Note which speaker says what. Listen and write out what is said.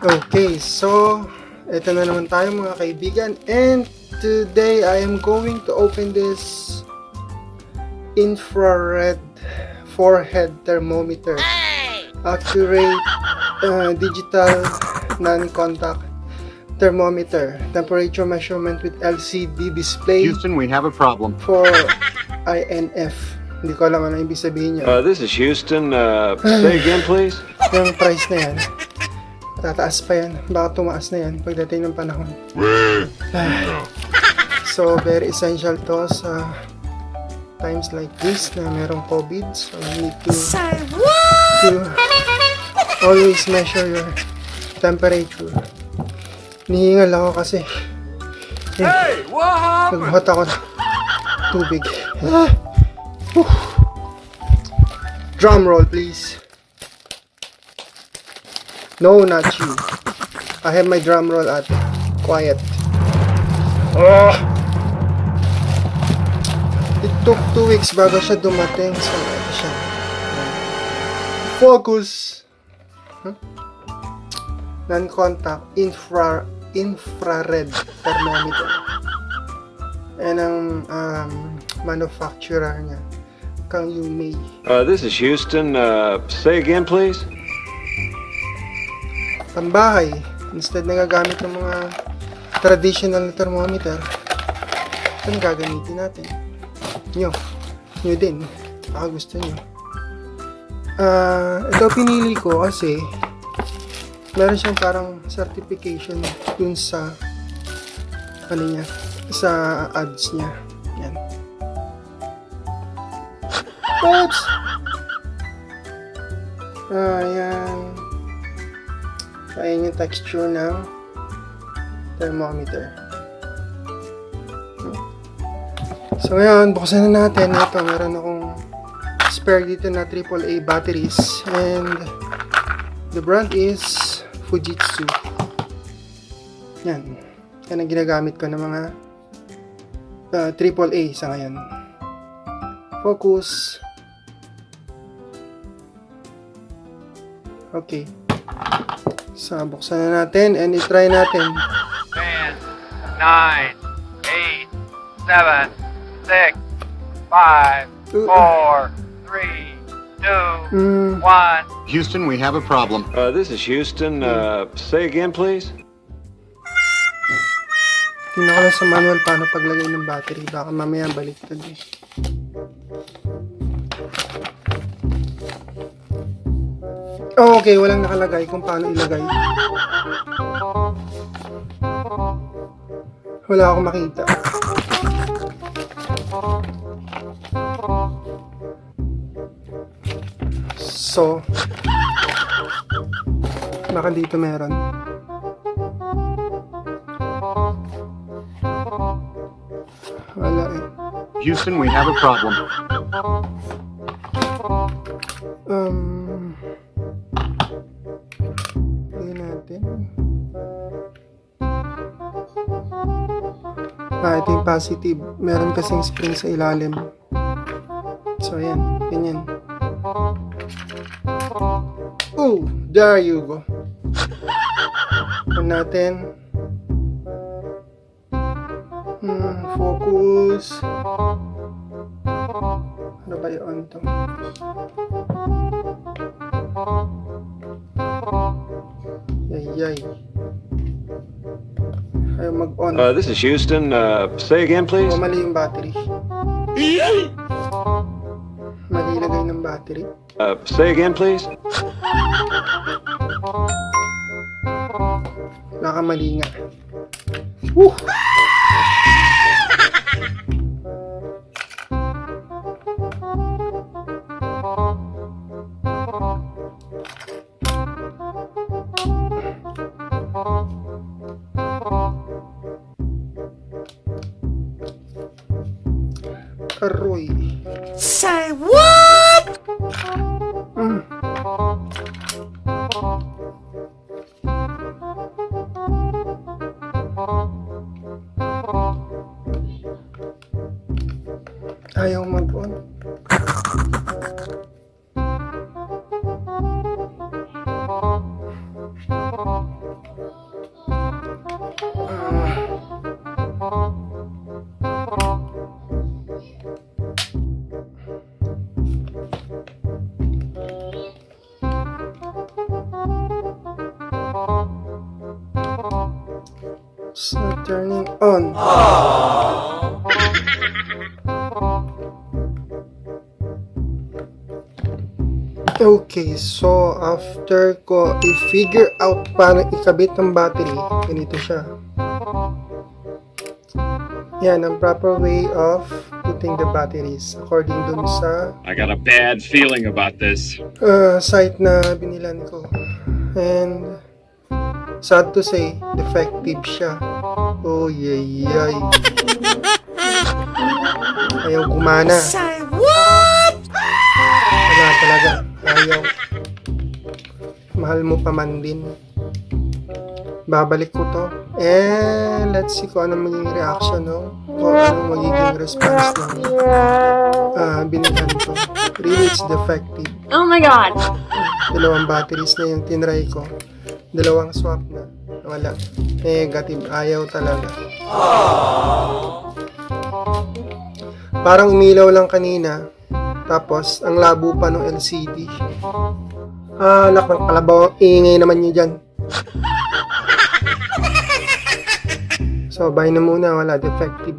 Speaker 1: Okay, so ito na naman tayo mga kaibigan, and today I am going to open this infrared forehead thermometer. Accurate digital non-contact thermometer. Temperature measurement with LCD display.
Speaker 2: Houston, we have a problem.
Speaker 1: For INF. Hindi ko alam ano ibig sabihin niya.
Speaker 3: This is Houston. Say again, please.
Speaker 1: Yung price na yan. Tataas pa yan. Baka tumaas na yan pagdating ng panahon. So, very essential to sa times like this na merong COVID. So, you need to always measure your temperature. Nihingal ako kasi nagbuhat ako ng tubig. Drum roll, please. No, not you. I have my drum roll at quiet. It took 2 weeks bago siya dumating. So, ito siya. Focus. Non-contact infrared thermometer. And ang manufacturer niya, Kang Yumei.
Speaker 3: This is Houston. Say again, please.
Speaker 1: Pambahay. Instead na gagamit ng mga traditional na thermometer, ito gagamitin natin. Nyo din. Baka gusto nyo. Ito pinili ko kasi meron siyang parang certification dun sa ano niya, sa ads niya. Yan. Oops! Ayan. Ayan yung texture ng thermometer. So ngayon, buksan na natin. Ito, meron akong spare dito na AAA batteries. And the brand is Fujitsu. Yan. Yan ang ginagamit ko ng mga AAA sa ngayon. Focus. Okay. So, buksan na natin and i-try natin.
Speaker 4: 10, 9, 8, 7, 6, 5, 4, 3, 2, 1.
Speaker 2: Houston, we have a problem.
Speaker 3: This is Houston. Say again, please.
Speaker 1: Tingnan ko lang sa manual paano paglagay ng battery. Baka mamaya baliktad eh. Oh, okay, walang nakalagay kung paano ilagay. Wala akong makita. So, baka dito meron. Wala eh.
Speaker 2: Houston, we have a problem.
Speaker 1: Natin. Ito yung positive. Meron kasing spring sa ilalim. So, ayan. Ganyan. Oh, there you go. On natin. Focus. Ano ba yun to? Yay. Ayaw mag-on.
Speaker 3: This is Houston. Say again, please.
Speaker 1: Oh, mali yung battery. Mali lagay ng battery.
Speaker 3: Say again, please.
Speaker 1: Nakamali nga. Woo! Aroy.
Speaker 5: Say what?
Speaker 1: Ayaw mag-on. Turning on. Okay, so after ko i-figure out paano ikabit ang battery, ganito siya. Yan ang proper way of putting the batteries according dun sa
Speaker 6: I got a bad feeling about this.
Speaker 1: site na binilan ko. And sad to say, defective siya. Oh, yay. Ayaw gumana.
Speaker 5: Say what?
Speaker 1: Wala talaga. Ayaw. Mahal mo pa man din. Babalik ko to. Let's see kung anong magiging reaction, no? O anong magiging response ng binigyan ko. Really, it's defective.
Speaker 7: Oh my god.
Speaker 1: Dalawang batteries na yung tinry ko. Dalawang swap na. Wala. Negative. Ayaw talaga. Parang umilaw lang kanina. Tapos, ang labo pa ng LCD. Anak ng kalabaw. Ingay naman nyo dyan. So, bye na muna. Wala. Defective